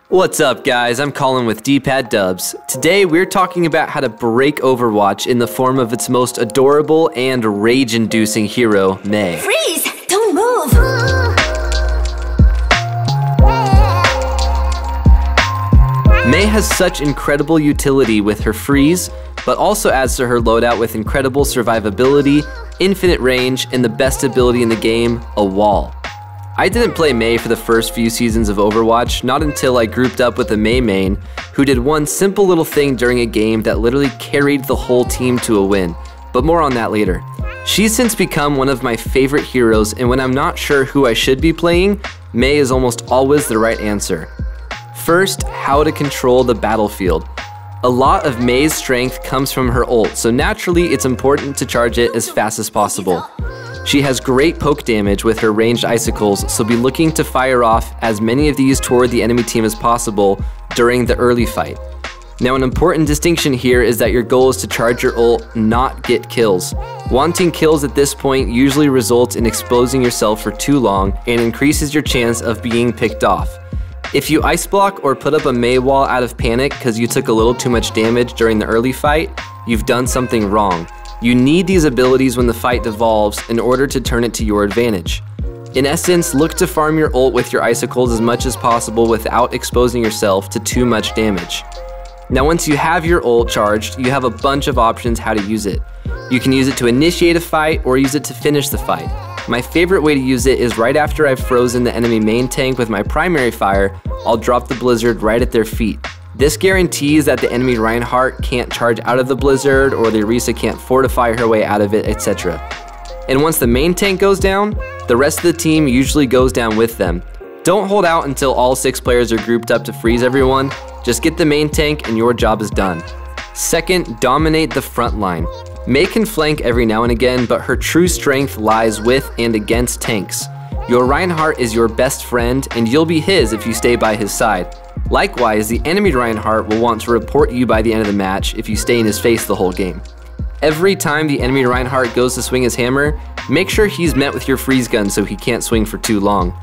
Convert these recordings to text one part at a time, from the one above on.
What's up guys, I'm Colin with D-Pad Dubs. Today we're talking about how to break Overwatch in the form of its most adorable and rage-inducing hero, Mei. Freeze! Don't move! Mei has such incredible utility with her freeze, but also adds to her loadout with incredible survivability, infinite range, and the best ability in the game, a wall. I didn't play Mei for the first few seasons of Overwatch, not until I grouped up with a Mei main who did one simple little thing during a game that literally carried the whole team to a win, but more on that later. She's since become one of my favorite heroes, and when I'm not sure who I should be playing, Mei is almost always the right answer. First, how to control the battlefield. A lot of Mei's strength comes from her ult, so naturally it's important to charge it as fast as possible. She has great poke damage with her ranged icicles, so be looking to fire off as many of these toward the enemy team as possible during the early fight. Now, an important distinction here is that your goal is to charge your ult, not get kills. Wanting kills at this point usually results in exposing yourself for too long and increases your chance of being picked off. If you ice block or put up a Mei wall out of panic because you took a little too much damage during the early fight, you've done something wrong. You need these abilities when the fight devolves in order to turn it to your advantage. In essence, look to farm your ult with your icicles as much as possible without exposing yourself to too much damage. Now once you have your ult charged, you have a bunch of options how to use it. You can use it to initiate a fight or use it to finish the fight. My favorite way to use it is right after I've frozen the enemy main tank with my primary fire, I'll drop the blizzard right at their feet. This guarantees that the enemy Reinhardt can't charge out of the blizzard or the Orisa can't fortify her way out of it, etc. And once the main tank goes down, the rest of the team usually goes down with them. Don't hold out until all 6 players are grouped up to freeze everyone. Just get the main tank and your job is done. Second, dominate the front line. Mei can flank every now and again, but her true strength lies with and against tanks. Your Reinhardt is your best friend, and you'll be his if you stay by his side. Likewise, the enemy Reinhardt will want to report you by the end of the match if you stay in his face the whole game. Every time the enemy Reinhardt goes to swing his hammer, make sure he's met with your freeze gun so he can't swing for too long.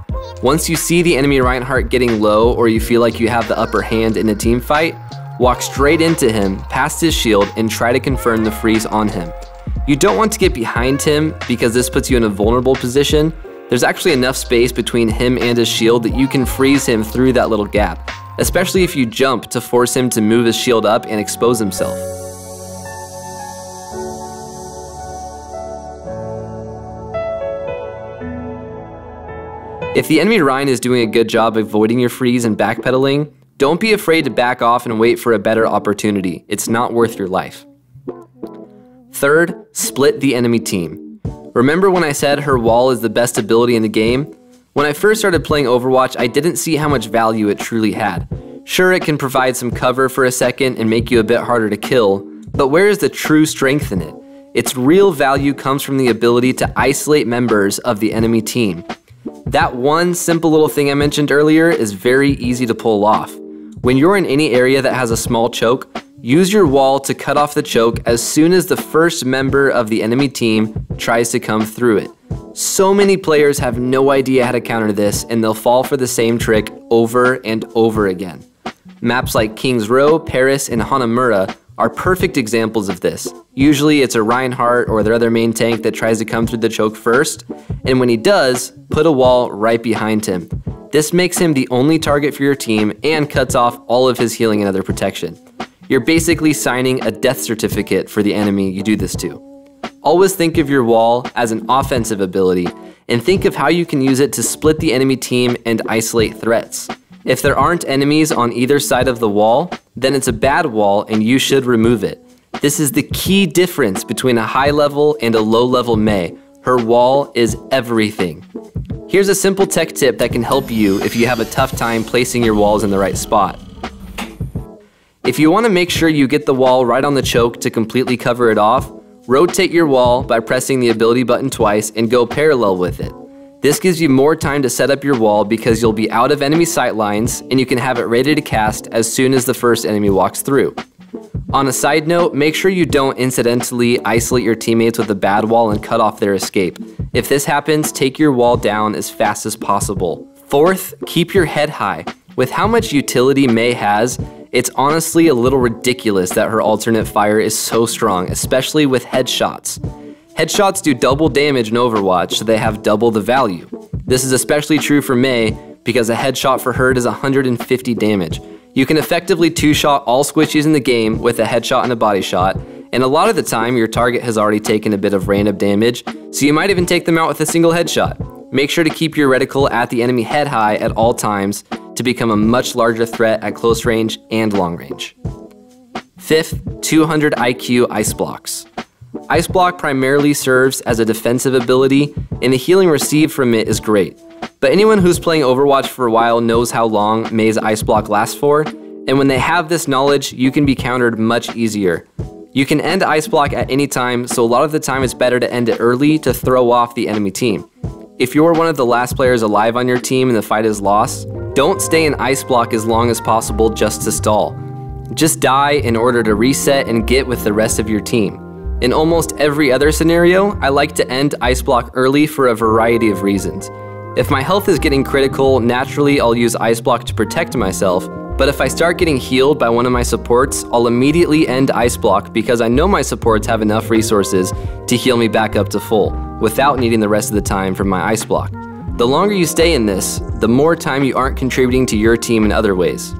Once you see the enemy Reinhardt getting low or you feel like you have the upper hand in a team fight, walk straight into him, past his shield, and try to confirm the freeze on him. You don't want to get behind him because this puts you in a vulnerable position. There's actually enough space between him and his shield that you can freeze him through that little gap, especially if you jump to force him to move his shield up and expose himself. If the enemy Rein is doing a good job avoiding your freeze and backpedaling, don't be afraid to back off and wait for a better opportunity. It's not worth your life. Third, split the enemy team. Remember when I said her wall is the best ability in the game? When I first started playing Overwatch, I didn't see how much value it truly had. Sure, it can provide some cover for a second and make you a bit harder to kill, but where is the true strength in it? Its real value comes from the ability to isolate members of the enemy team. That one simple little thing I mentioned earlier is very easy to pull off. When you're in any area that has a small choke, use your wall to cut off the choke as soon as the first member of the enemy team tries to come through it. So many players have no idea how to counter this, and they'll fall for the same trick over and over again. Maps like King's Row, Paris, and Hanamura are perfect examples of this. Usually it's a Reinhardt or their other main tank that tries to come through the choke first, and when he does, put a wall right behind him. This makes him the only target for your team and cuts off all of his healing and other protection. You're basically signing a death certificate for the enemy you do this to. Always think of your wall as an offensive ability, and think of how you can use it to split the enemy team and isolate threats. If there aren't enemies on either side of the wall, then it's a bad wall and you should remove it. This is the key difference between a high level and a low level Mei. Her wall is everything. Here's a simple tech tip that can help you if you have a tough time placing your walls in the right spot. If you want to make sure you get the wall right on the choke to completely cover it off, rotate your wall by pressing the ability button twice and go parallel with it. This gives you more time to set up your wall because you'll be out of enemy sight lines and you can have it ready to cast as soon as the first enemy walks through. On a side note, make sure you don't incidentally isolate your teammates with a bad wall and cut off their escape. If this happens, take your wall down as fast as possible. Fourth, keep your head high. With how much utility Mei has, it's honestly a little ridiculous that her alternate fire is so strong, especially with headshots. Headshots do double damage in Overwatch, so they have double the value. This is especially true for Mei because a headshot for her does 150 damage. You can effectively two-shot all squishies in the game with a headshot and a body shot, and a lot of the time your target has already taken a bit of random damage, so you might even take them out with a single headshot. Make sure to keep your reticle at the enemy head high at all times to become a much larger threat at close range and long range. Fifth, 200 IQ Ice Blocks. Ice Block primarily serves as a defensive ability, and the healing received from it is great. But anyone who's playing Overwatch for a while knows how long Mei's Ice Block lasts for, and when they have this knowledge, you can be countered much easier. You can end Ice Block at any time, so a lot of the time it's better to end it early to throw off the enemy team. If you're one of the last players alive on your team and the fight is lost, don't stay in Ice Block as long as possible just to stall. Just die in order to reset and get with the rest of your team. In almost every other scenario, I like to end Ice Block early for a variety of reasons. If my health is getting critical, naturally I'll use Ice Block to protect myself, but if I start getting healed by one of my supports, I'll immediately end Ice Block because I know my supports have enough resources to heal me back up to full, without needing the rest of the time from my Ice Block. The longer you stay in this, the more time you aren't contributing to your team in other ways.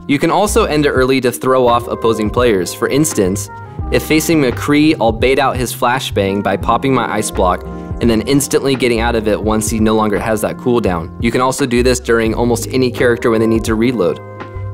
You can also end it early to throw off opposing players. For instance, if facing McCree, I'll bait out his flashbang by popping my Ice Block and then instantly getting out of it once he no longer has that cooldown. You can also do this during almost any character when they need to reload.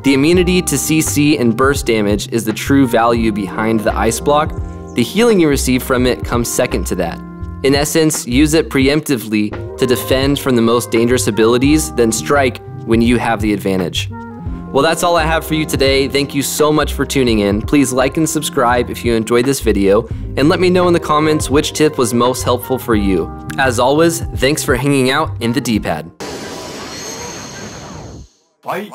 The immunity to CC and burst damage is the true value behind the Ice Block. The healing you receive from it comes second to that. In essence, use it preemptively to defend from the most dangerous abilities, then strike when you have the advantage. Well, that's all I have for you today. Thank you so much for tuning in. Please like and subscribe if you enjoyed this video, and let me know in the comments which tip was most helpful for you. As always, thanks for hanging out in the D-pad. Bye.